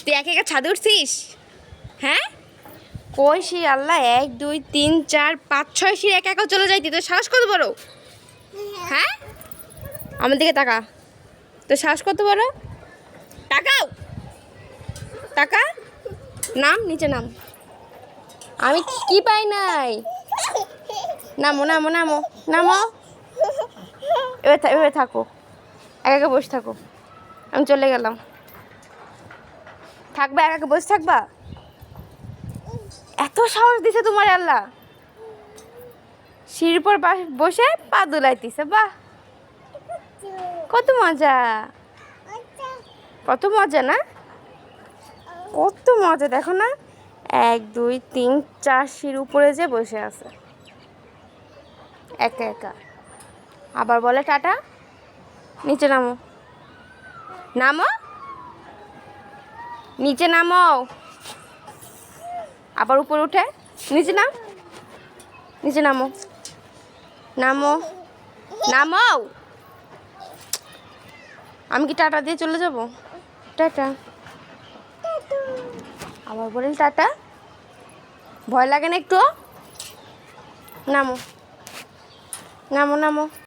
তুই একা একা ছাদে উঠছিস? হ্যাঁ, কই সে আল্লাহ, 1 2 3 4 5 6 সিঁড়ি একা একা চলে যাইতি, তোর সাহস কত বড়? হ্যাঁ, আমার দিকে তাকা, তোর সাহস কত বড়? তাকাও, তাকা, নাম, নিচে নাম। আমি কি পাই নাই? নামো নামো নামো নামো, এভাবে থাকো, একা একা বসে থাকো। আমি চলে গেলাম। থাকবা একা একা বসে থাকবা? এত সাহস দিছে তোমার আল্লাহ, সিঁড়ির পর বসে পা দুলাইতেছে। বাহ, কত মজা, কত মজা না, কত মজা। দেখো না, 1 2 3 4 সিঁড়ির উপরে যে বসে আছে একা একা। আবার বলে টাটা, নিচে নামো, নামো, নিচে নামো। আবার উপরে উঠে নিচে নাম, নিচে নামো, নামো, নামো। আমি কি টাটা দিয়ে চলে যাব? টাটা, আবার বলেন টাটা। ভয় লাগে না একটু? নামো, নামো নামো।